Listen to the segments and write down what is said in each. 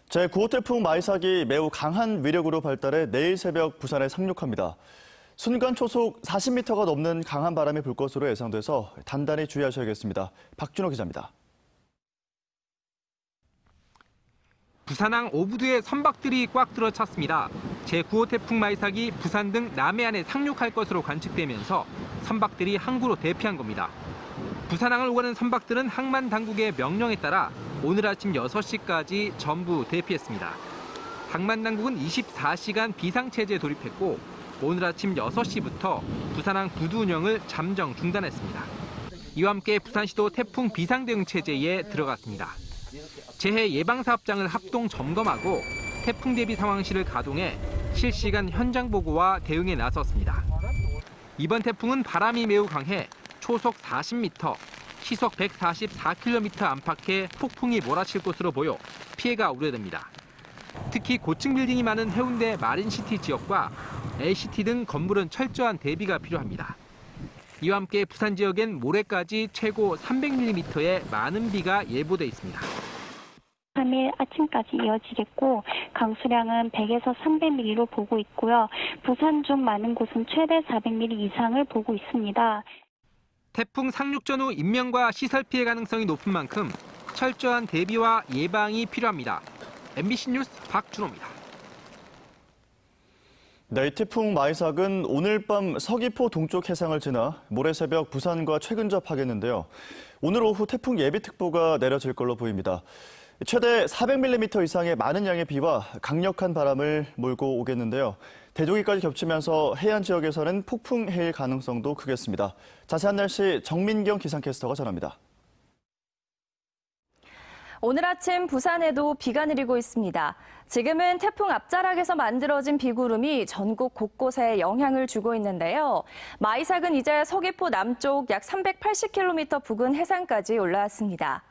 제9호 태풍 마이삭이 매우 강한 위력으로 발달해 내일 새벽 부산에 상륙합니다. 순간 초속 40m가 넘는 강한 바람이 불 것으로 예상돼서 단단히 주의하셔야겠습니다. 박준호 기자입니다. 부산항 오부두에 선박들이 꽉 들어찼습니다. 제9호 태풍 마이삭이 부산 등 남해안에 상륙할 것으로 관측되면서 선박들이 항구로 대피한 겁니다. 부산항을 오가는 선박들은 항만 당국의 명령에 따라 오늘 아침 6시까지 전부 대피했습니다. 항만 당국은 24시간 비상체제에 돌입했고 오늘 아침 6시부터 부산항 부두 운영을 잠정 중단했습니다. 이와 함께 부산시도 태풍 비상대응체제에 들어갔습니다. 재해 예방사업장을 합동 점검하고 태풍 대비 상황실을 가동해 실시간 현장 보고와 대응에 나섰습니다. 이번 태풍은 바람이 매우 강해 초속 40m, 시속 144km 안팎의 폭풍이 몰아칠 것으로 보여 피해가 우려됩니다. 특히 고층 빌딩이 많은 해운대 마린시티 지역과 LCT 등 건물은 철저한 대비가 필요합니다. 이와 함께 부산 지역엔 모레까지 최고 300mm의 많은 비가 예보돼 있습니다. 3일 아침까지 이어지겠고 강수량은 100에서 300mm로 보고 있고요. 부산 중 많은 곳은 최대 400mm 이상을 보고 있습니다. 태풍 상륙 전후 인명과 시설 피해 가능성이 높은 만큼 철저한 대비와 예방이 필요합니다. MBC 뉴스 박준호입니다. 네, 이 태풍 마이삭은 오늘 밤 서귀포 동쪽 해상을 지나 모레 새벽 부산과 최근접하겠는데요. 오늘 오후 태풍 예비특보가 내려질 걸로 보입니다. 최대 400mm 이상의 많은 양의 비와 강력한 바람을 몰고 오겠는데요. 대조기까지 겹치면서 해안 지역에서는 폭풍 해일 가능성도 크겠습니다. 자세한 날씨 정민경 기상캐스터가 전합니다. 오늘 아침 부산에도 비가 내리고 있습니다. 지금은 태풍 앞자락에서 만들어진 비구름이 전국 곳곳에 영향을 주고 있는데요. 마이삭은 이제 서귀포 남쪽 약 380km 부근 해상까지 올라왔습니다.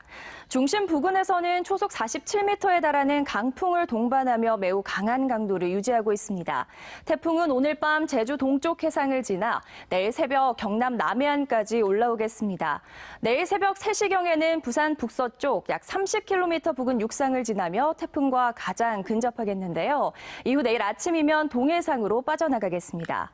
중심 부근에서는 초속 47m에 달하는 강풍을 동반하며 매우 강한 강도를 유지하고 있습니다. 태풍은 오늘 밤 제주 동쪽 해상을 지나 내일 새벽 경남 남해안까지 올라오겠습니다. 내일 새벽 3시경에는 부산 북서쪽 약 30km 부근 육상을 지나며 태풍과 가장 근접하겠는데요. 이후 내일 아침이면 동해상으로 빠져나가겠습니다.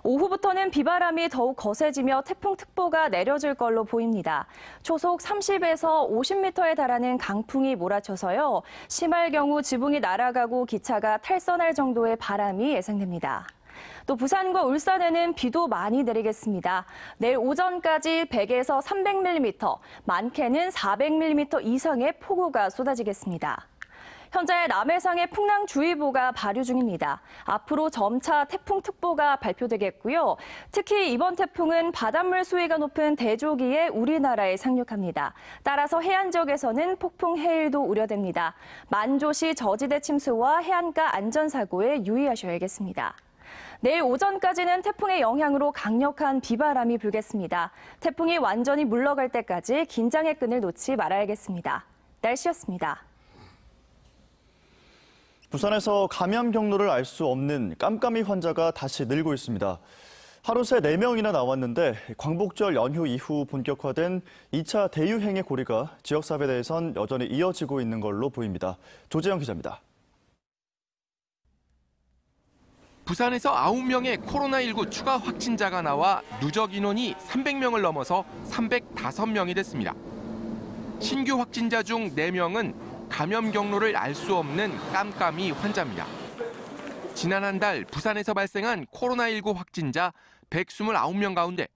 오후부터는 비바람이 더욱 거세지며 태풍특보가 내려질 걸로 보입니다. 초속 30에서 50m에 달하는 강풍이 몰아쳐서요. 심할 경우 지붕이 날아가고 기차가 탈선할 정도의 바람이 예상됩니다. 또 부산과 울산에는 비도 많이 내리겠습니다. 내일 오전까지 100에서 300mm, 많게는 400mm 이상의 폭우가 쏟아지겠습니다. 현재 남해상에 풍랑주의보가 발효 중입니다. 앞으로 점차 태풍특보가 발표되겠고요. 특히 이번 태풍은 바닷물 수위가 높은 대조기에 우리나라에 상륙합니다. 따라서 해안 지역에서는 폭풍 해일도 우려됩니다. 만조시 저지대 침수와 해안가 안전사고에 유의하셔야겠습니다. 내일 오전까지는 태풍의 영향으로 강력한 비바람이 불겠습니다. 태풍이 완전히 물러갈 때까지 긴장의 끈을 놓지 말아야겠습니다. 날씨였습니다. 부산에서 감염 경로를 알 수 없는 깜깜이 환자가 다시 늘고 있습니다. 하루 새 4명이나 나왔는데 광복절 연휴 이후 본격화된 2차 대유행의 고리가 지역사회 내에선 여전히 이어지고 있는 걸로 보입니다. 조재영 기자입니다. 부산에서 9명의 코로나19 추가 확진자가 나와 누적 인원이 300명을 넘어서 305명이 됐습니다. 신규 확진자 중 4명은 감염 경로를 알 수 없는 깜깜이 환자입니다. 지난 한 달 부산에서 발생한 코로나19 확진자 129명 가운데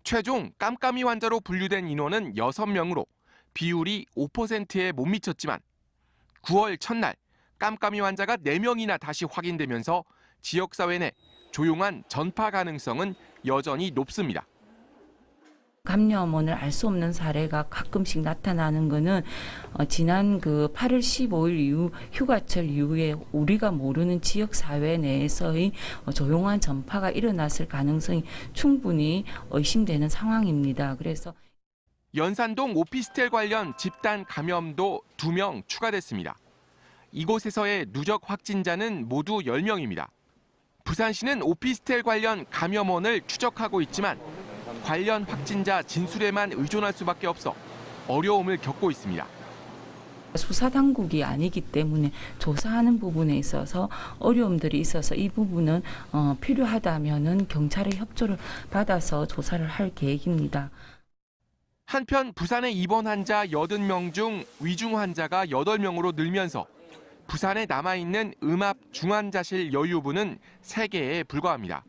최종 깜깜이 환자로 분류된 인원은 6명으로 비율이 5%에 못 미쳤지만 9월 첫날 깜깜이 환자가 4명이나 다시 확인되면서 지역사회 내 조용한 전파 가능성은 여전히 높습니다. 감염원을 알 수 없는 사례가 가끔씩 나타나는 거는 지난 8월 15일 이후 휴가철 이후에 우리가 모르는 지역 사회 내에서의 조용한 전파가 일어났을 가능성이 충분히 의심되는 상황입니다. 그래서 연산동 오피스텔 관련 집단 감염도 2명 추가됐습니다. 이곳에서의 누적 확진자는 모두 10명입니다. 부산시는 오피스텔 관련 감염원을 추적하고 있지만 관련 확진자 진술에만 의존할 수밖에 없어 어려움을 겪고 있습니다. 수사당국이 아니기 때문에 조사하는 부분에 있어서 어려움들이 있어서 이 부분은 필요하다면은 경찰의 협조를 받아서 조사를 할 계획입니다. 한편 부산의 입원 환자 80명 중 위중 환자가 8명으로 늘면서 부산에 남아있는 음압 중환자실 여유분은 3개에 불과합니다.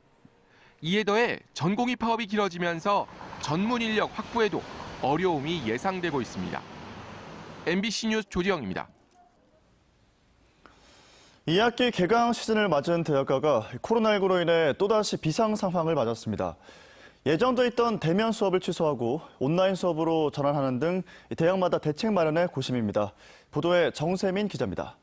이에 더해 전공의 파업이 길어지면서 전문 인력 확보에도 어려움이 예상되고 있습니다. MBC 뉴스 조지영입니다. 2학기 개강 시즌을 맞은 대학가가 코로나19로 인해 또다시 비상 상황을 맞았습니다. 예정돼 있던 대면 수업을 취소하고 온라인 수업으로 전환하는 등 대학마다 대책 마련에 고심입니다. 보도에 정세민 기자입니다.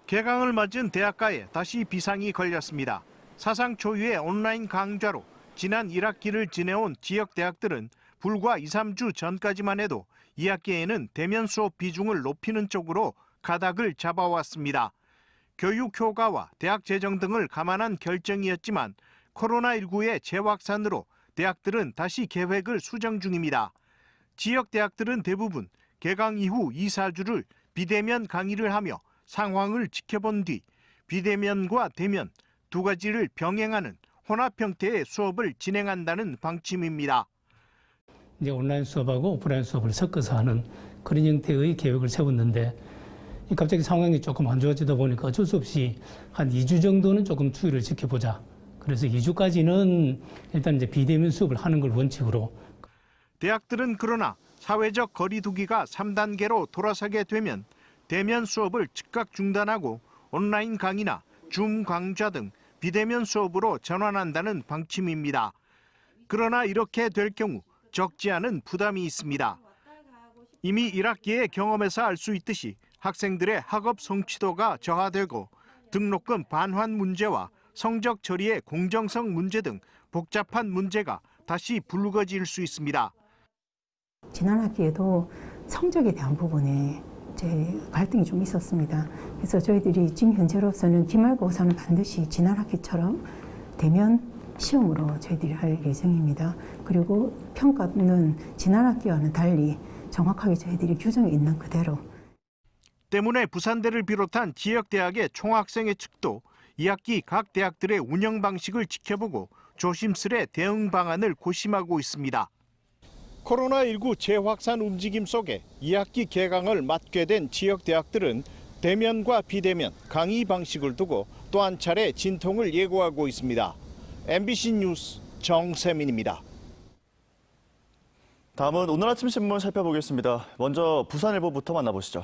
개강을 맞은 대학가에 다시 비상이 걸렸습니다. 사상 초유의 온라인 강좌로 지난 1학기를 지내온 지역 대학들은 불과 2, 3주 전까지만 해도 2학기에는 대면 수업 비중을 높이는 쪽으로 가닥을 잡아왔습니다. 교육 효과와 대학 재정 등을 감안한 결정이었지만 코로나19의 재확산으로 대학들은 다시 계획을 수정 중입니다. 지역 대학들은 대부분 개강 이후 2, 4주를 비대면 강의를 하며 상황을 지켜본 뒤 비대면과 대면 두 가지를 병행하는 혼합 형태의 수업을 진행한다는 방침입니다. 이제 온라인 수업하고 오프라인 수업을 섞어서 하는 그런 형태의 계획을 세웠는데 갑자기 상황이 조금 안 좋아지다 보니까 어쩔 수 없이 한 2주 정도는 조금 추이를 지켜보자. 그래서 2주까지는 일단 이제 비대면 수업을 하는 걸 원칙으로. 대학들은 그러나 사회적 거리 두기가 3단계로 돌아서게 되면 대면 수업을 즉각 중단하고 온라인 강의나 줌 강좌 등 비대면 수업으로 전환한다는 방침입니다. 그러나 이렇게 될 경우 적지 않은 부담이 있습니다. 이미 1학기의 경험에서 알 수 있듯이 학생들의 학업 성취도가 저하되고 등록금 반환 문제와 성적 처리의 공정성 문제 등 복잡한 문제가 다시 불거질 수 있습니다. 지난 학기에도 성적에 대한 부분에 갈등이 좀 있었습니다. 그래서 저희들이 지금 현재로서는 기말고사는 반드시 지난 학기처럼 대면 시험으로 저희들이 할 예정입니다. 그리고 평가는 지난 학기와는 달리 정확하게 저희들이 규정이 있는 그대로. 때문에 부산대를 비롯한 지역대학의 총학생회 측도 2학기 각 대학들의 운영 방식을 지켜보고 조심스레 대응 방안을 고심하고 있습니다. 코로나19 재확산 움직임 속에 2학기 개강을 맞게 된 지역대학들은 대면과 비대면 강의 방식을 두고 또 한 차례 진통을 예고하고 있습니다. MBC 뉴스 정세민입니다. 다음은 오늘 아침 신문 살펴보겠습니다. 먼저 부산일보부터 만나보시죠.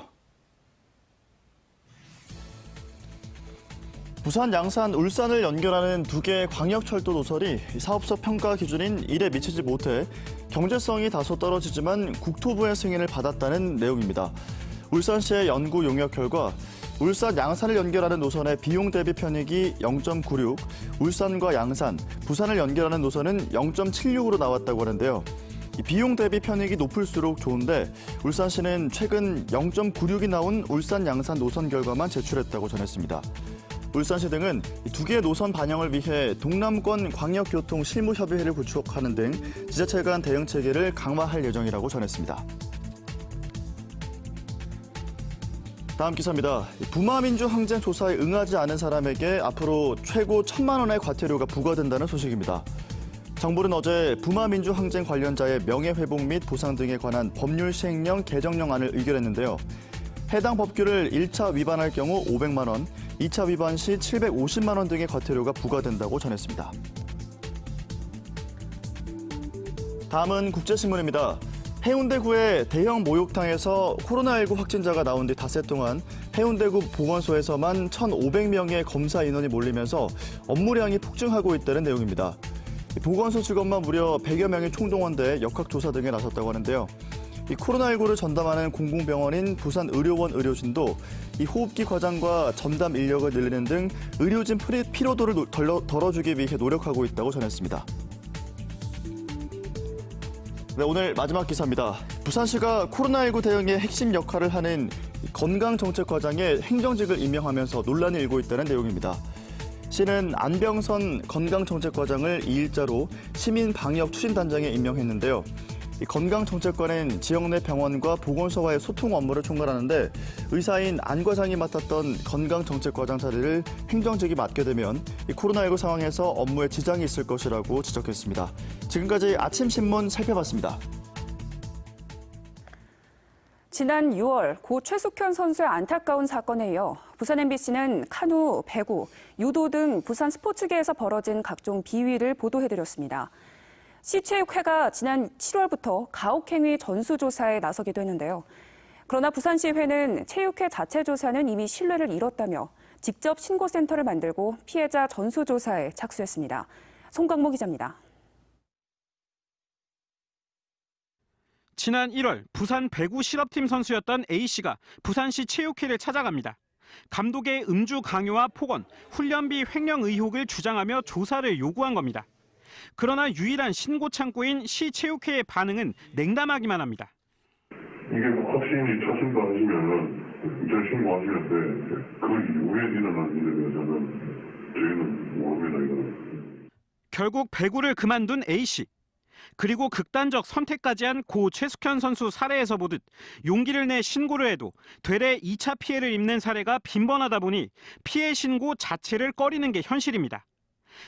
부산, 양산, 울산을 연결하는 2개의 광역철도 노선이 사업서 평가 기준인 1에 미치지 못해 경제성이 다소 떨어지지만 국토부의 승인을 받았다는 내용입니다. 울산시의 연구 용역 결과 울산, 양산을 연결하는 노선의 비용 대비 편익이 0.96, 울산과 양산, 부산을 연결하는 노선은 0.76으로 나왔다고 하는데요. 비용 대비 편익이 높을수록 좋은데 울산시는 최근 0.96이 나온 울산, 양산 노선 결과만 제출했다고 전했습니다. 울산시 등은 2개의 노선 반영을 위해 동남권 광역교통 실무협의회를 구축하는 등 지자체 간 대응 체계를 강화할 예정이라고 전했습니다. 다음 기사입니다. 부마민주항쟁 조사에 응하지 않은 사람에게 앞으로 최고 1,000만 원의 과태료가 부과된다는 소식입니다. 정부는 어제 부마민주항쟁 관련자의 명예회복 및 보상 등에 관한 법률 시행령 개정령안을 의결했는데요. 해당 법규를 1차 위반할 경우 500만 원, 2차 위반 시 750만 원 등의 과태료가 부과된다고 전했습니다. 다음은 국제신문입니다. 해운대구의 대형 목욕탕에서 코로나19 확진자가 나온 뒤 닷새 동안 해운대구 보건소에서만 1,500명의 검사 인원이 몰리면서 업무량이 폭증하고 있다는 내용입니다. 보건소 직원만 무려 100여 명이 총동원돼 역학조사 등에 나섰다고 하는데요. 이 코로나19를 전담하는 공공병원인 부산의료원 의료진도 이 호흡기 과장과 전담 인력을 늘리는 등 의료진 피로도를 덜어주기 위해 노력하고 있다고 전했습니다. 네, 오늘 마지막 기사입니다. 부산시가 코로나19 대응에 핵심 역할을 하는 건강정책과장에 행정직을 임명하면서 논란이 일고 있다는 내용입니다. 시는 안병선 건강정책과장을 2일자로 시민방역추진단장에 임명했는데요. 건강정책관은 지역 내 병원과 보건소와의 소통 업무를 총괄하는데 의사인 안 과장이 맡았던 건강정책과장 자리를 행정직이 맡게 되면 코로나19 상황에서 업무에 지장이 있을 것이라고 지적했습니다. 지금까지 아침신문 살펴봤습니다. 지난 6월 고 최숙현 선수의 안타까운 사건에 이어 부산 MBC는 카누, 배구, 유도 등 부산 스포츠계에서 벌어진 각종 비위를 보도해드렸습니다. 시체육회가 지난 7월부터 가혹행위 전수조사에 나서기도 했는데요. 그러나 부산시회는 체육회 자체 조사는 이미 신뢰를 잃었다며 직접 신고센터를 만들고 피해자 전수조사에 착수했습니다. 송강모 기자입니다. 지난 1월 부산 배구 실업팀 선수였던 A씨가 부산시 체육회를 찾아갑니다. 감독의 음주 강요와 폭언, 훈련비 횡령 의혹을 주장하며 조사를 요구한 겁니다. 그러나 유일한 신고 창구인 시 체육회의 반응은 냉담하기만 합니다. 이게 확신이 자신도 하시면은 이제 신고하시는데 그 이후에 일어난 일에 대해서는 저희는 모릅니다. 이거는. 결국 배구를 그만둔 A씨. 그리고 극단적 선택까지 한 고 최숙현 선수 사례에서 보듯 용기를 내 신고를 해도 되레 2차 피해를 입는 사례가 빈번하다 보니 피해 신고 자체를 꺼리는 게 현실입니다.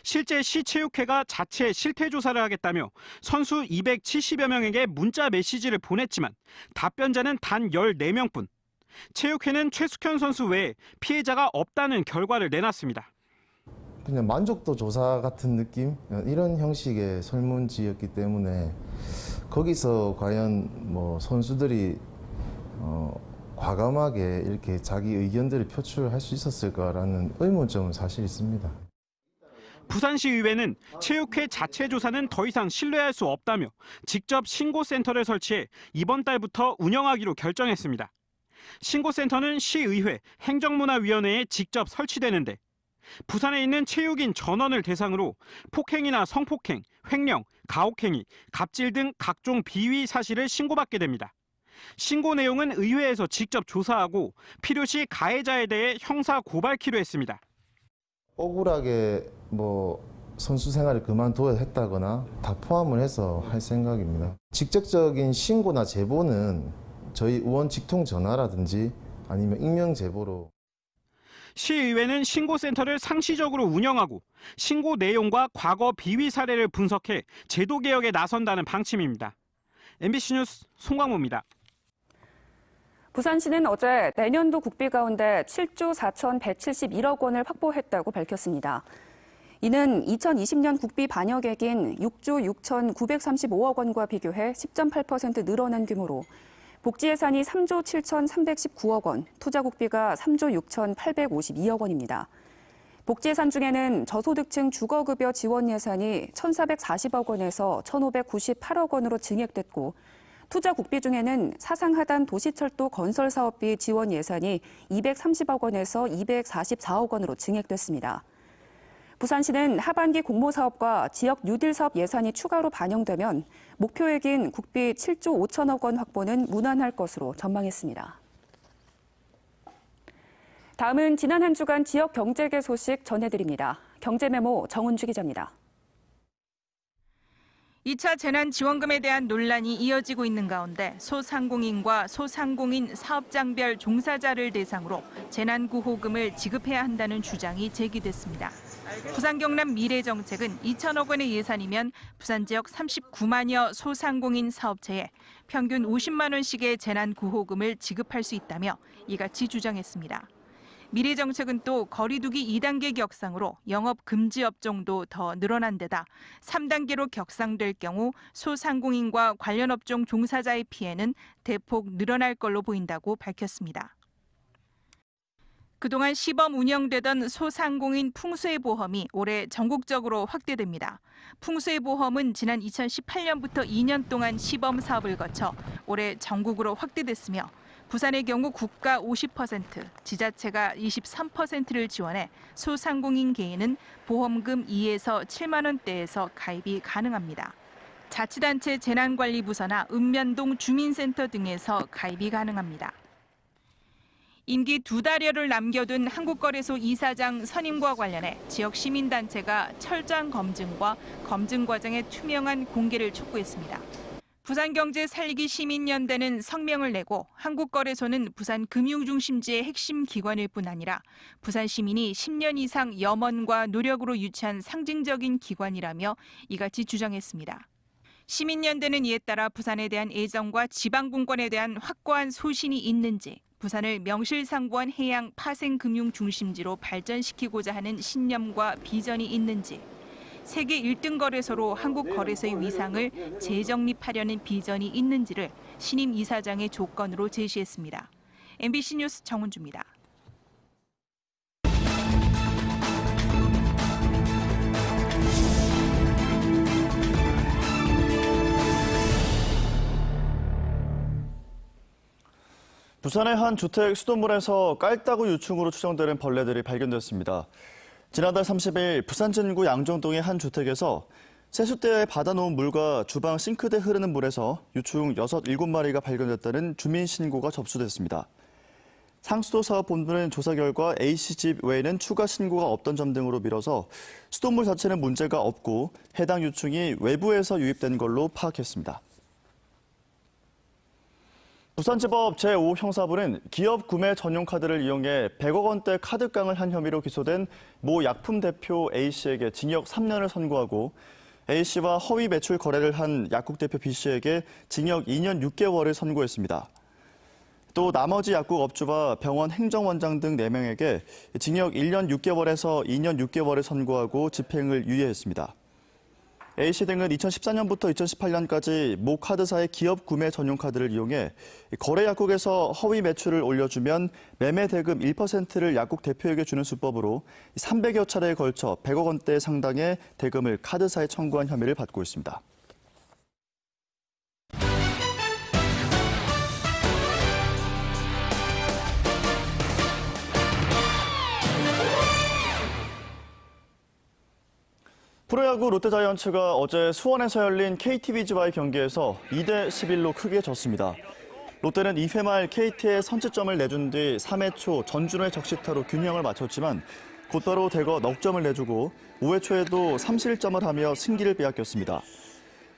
실제 시체육회가 자체 실태조사를 하겠다며 선수 270여 명에게 문자 메시지를 보냈지만 답변자는 단 14명뿐. 체육회는 최숙현 선수 외에 피해자가 없다는 결과를 내놨습니다. 그냥 만족도 조사 같은 느낌? 이런 형식의 설문지였기 때문에 거기서 과연 뭐 선수들이 과감하게 이렇게 자기 의견들을 표출할 수 있었을까라는 의문점은 사실 있습니다. 부산시의회는 체육회 자체 조사는 더 이상 신뢰할 수 없다며 직접 신고센터를 설치해 이번 달부터 운영하기로 결정했습니다. 신고센터는 시의회 행정문화위원회에 직접 설치되는데 부산에 있는 체육인 전원을 대상으로 폭행이나 성폭행, 횡령, 가혹행위, 갑질 등 각종 비위 사실을 신고받게 됩니다. 신고 내용은 의회에서 직접 조사하고 필요시 가해자에 대해 형사 고발키로 했습니다. 억울하게 선수 생활을 그만둬야 했다거나 다 포함을 해서 할 생각입니다. 직접적인 신고나 제보는 저희 의원 직통 전화라든지 아니면 익명 제보로. 시의회는 신고센터를 상시적으로 운영하고 신고 내용과 과거 비위 사례를 분석해 제도 개혁에 나선다는 방침입니다. MBC 뉴스 송광모입니다. 부산시는 어제 내년도 국비 가운데 7조 4,171억 원을 확보했다고 밝혔습니다. 이는 2020년 국비 반영액인 6조 6,935억 원과 비교해 10.8% 늘어난 규모로 복지 예산이 3조 7,319억 원, 투자 국비가 3조 6,852억 원입니다. 복지 예산 중에는 저소득층 주거급여 지원 예산이 1,440억 원에서 1,598억 원으로 증액됐고 투자 국비 중에는 사상하단 도시철도 건설 사업비 지원 예산이 230억 원에서 244억 원으로 증액됐습니다. 부산시는 하반기 공모사업과 지역 뉴딜 사업 예산이 추가로 반영되면 목표액인 국비 7조 5천억 원 확보는 무난할 것으로 전망했습니다. 다음은 지난 한 주간 지역 경제계 소식 전해드립니다. 경제메모 정은주 기자입니다. 2차 재난지원금에 대한 논란이 이어지고 있는 가운데 소상공인과 소상공인 사업장별 종사자를 대상으로 재난구호금을 지급해야 한다는 주장이 제기됐습니다. 부산 경남 미래정책은 2천억 원의 예산이면 부산 지역 39만여 소상공인 사업체에 평균 50만 원씩의 재난구호금을 지급할 수 있다며 이같이 주장했습니다. 미래정책은 또 거리두기 2단계 격상으로 영업 금지 업종도 더 늘어난 데다 3단계로 격상될 경우 소상공인과 관련 업종 종사자의 피해는 대폭 늘어날 걸로 보인다고 밝혔습니다. 그동안 시범 운영되던 소상공인 풍수해보험이 올해 전국적으로 확대됩니다. 풍수해보험은 지난 2018년부터 2년 동안 시범 사업을 거쳐 올해 전국으로 확대됐으며 부산의 경우 국가 50%, 지자체가 23%를 지원해 소상공인 개인은 보험금 2에서 7만 원대에서 가입이 가능합니다. 자치단체 재난관리부서나 읍면동 주민센터 등에서 가입이 가능합니다. 임기 2달여를 남겨둔 한국거래소 이사장 선임과 관련해 지역 시민단체가 철저한 검증과 검증 과정의 투명한 공개를 촉구했습니다. 부산경제 살리기 시민연대는 성명을 내고 한국거래소는 부산 금융중심지의 핵심 기관일 뿐 아니라 부산 시민이 10년 이상 염원과 노력으로 유치한 상징적인 기관이라며 이같이 주장했습니다. 시민연대는 이에 따라 부산에 대한 애정과 지방분권에 대한 확고한 소신이 있는지, 부산을 명실상부한 해양 파생금융 중심지로 발전시키고자 하는 신념과 비전이 있는지, 세계 1등 거래소로 한국 거래소의 위상을 재정립하려는 비전이 있는지를 신임 이사장의 조건으로 제시했습니다. MBC 뉴스 정은주입니다. 부산의 한 주택 수돗물에서 깔따구 유충으로 추정되는 벌레들이 발견됐습니다. 지난달 30일 부산 진구 양정동의 한 주택에서 세숫대에 받아놓은 물과 주방 싱크대에 흐르는 물에서 유충 6, 7마리가 발견됐다는 주민 신고가 접수됐습니다. 상수도사업본부는 조사 결과 A씨집 외에는 추가 신고가 없던 점 등으로 미뤄서 수돗물 자체는 문제가 없고 해당 유충이 외부에서 유입된 걸로 파악했습니다. 부산지법 제5형사부는 기업 구매 전용 카드를 이용해 100억 원대 카드깡을 한 혐의로 기소된 모 약품 대표 A씨에게 징역 3년을 선고하고 A씨와 허위 매출 거래를 한 약국 대표 B씨에게 징역 2년 6개월을 선고했습니다. 또 나머지 약국 업주와 병원 행정원장 등 4명에게 징역 1년 6개월에서 2년 6개월을 선고하고 집행을 유예했습니다. A씨 등은 2014년부터 2018년까지 모 카드사의 기업 구매 전용 카드를 이용해 거래 약국에서 허위 매출을 올려주면 매매 대금 1%를 약국 대표에게 주는 수법으로 300여 차례에 걸쳐 100억 원대 상당의 대금을 카드사에 청구한 혐의를 받고 있습니다. 프로야구 롯데자이언츠가 어제 수원에서 열린 KT 위즈와의 경기에서 2대 11로 크게 졌습니다. 롯데는 2회 말 KT에 선취점을 내준 뒤 3회 초 전준호의 적시타로 균형을 맞췄지만 곧바로 대거 넉점을 내주고 5회 초에도 3실점을 하며 승기를 빼앗겼습니다.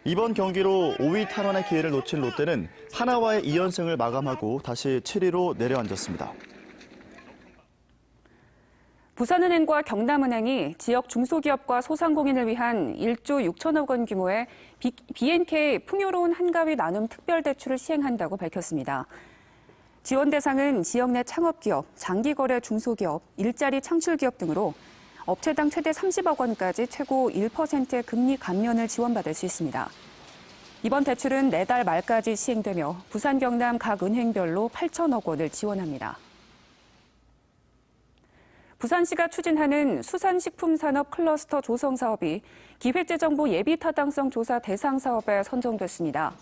이번 경기로 5위 탈환의 기회를 놓친 롯데는 하나와의 2연승을 마감하고 다시 7위로 내려앉았습니다. 부산은행과 경남은행이 지역 중소기업과 소상공인을 위한 1조 6천억 원 규모의 BNK 풍요로운 한가위 나눔 특별대출을 시행한다고 밝혔습니다. 지원 대상은 지역 내 창업기업, 장기거래 중소기업, 일자리 창출기업 등으로 업체당 최대 30억 원까지 최고 1%의 금리 감면을 지원받을 수 있습니다. 이번 대출은 내달 말까지 시행되며 부산, 경남 각 은행별로 8천억 원을 지원합니다. 부산시가 추진하는 수산식품산업 클러스터 조성 사업이 기획재정부 예비타당성 조사 대상 사업에 선정됐습니다.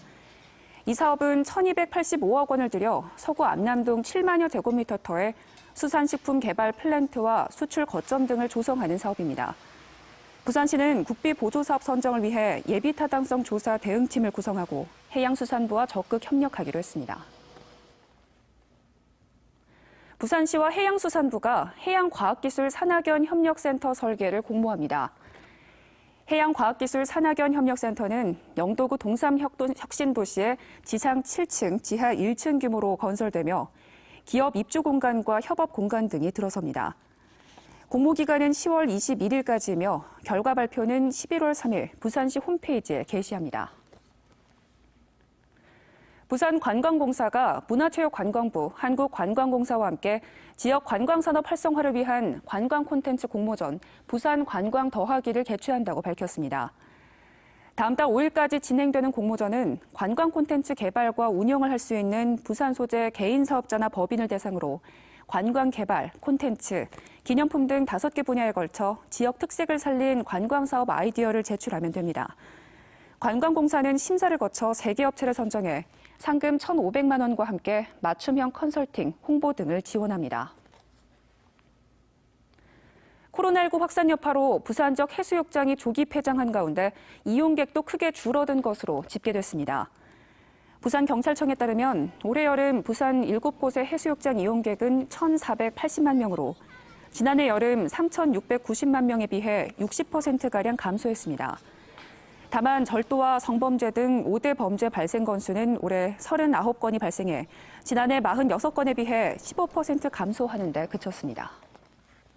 이 사업은 1,285억 원을 들여 서구 암남동 7만여 제곱미터터의 수산식품 개발 플랜트와 수출 거점 등을 조성하는 사업입니다. 부산시는 국비 보조사업 선정을 위해 예비타당성 조사 대응팀을 구성하고 해양수산부와 적극 협력하기로 했습니다. 부산시와 해양수산부가 해양과학기술 산학연 협력센터 설계를 공모합니다. 해양과학기술 산학연 협력센터는 영도구 동삼혁신도시의 지상 7층, 지하 1층 규모로 건설되며 기업 입주 공간과 협업 공간 등이 들어섭니다. 공모 기간은 10월 21일까지이며 결과 발표는 11월 3일 부산시 홈페이지에 게시합니다. 부산관광공사가 문화체육관광부, 한국관광공사와 함께 지역 관광산업 활성화를 위한 관광 콘텐츠 공모전 부산 관광 더하기를 개최한다고 밝혔습니다. 다음 달 5일까지 진행되는 공모전은 관광 콘텐츠 개발과 운영을 할 수 있는 부산 소재 개인 사업자나 법인을 대상으로 관광 개발, 콘텐츠, 기념품 등 5개 분야에 걸쳐 지역 특색을 살린 관광 사업 아이디어를 제출하면 됩니다. 관광공사는 심사를 거쳐 3개 업체를 선정해 상금 1,500만 원과 함께 맞춤형 컨설팅, 홍보 등을 지원합니다. 코로나19 확산 여파로 부산 지역 해수욕장이 조기 폐장한 가운데 이용객도 크게 줄어든 것으로 집계됐습니다. 부산경찰청에 따르면 올해 여름 부산 7곳의 해수욕장 이용객은 1,480만 명으로 지난해 여름 3,690만 명에 비해 60%가량 감소했습니다. 다만 절도와 성범죄 등 5대 범죄 발생 건수는 올해 39건이 발생해 지난해 46건에 비해 15% 감소하는 데 그쳤습니다.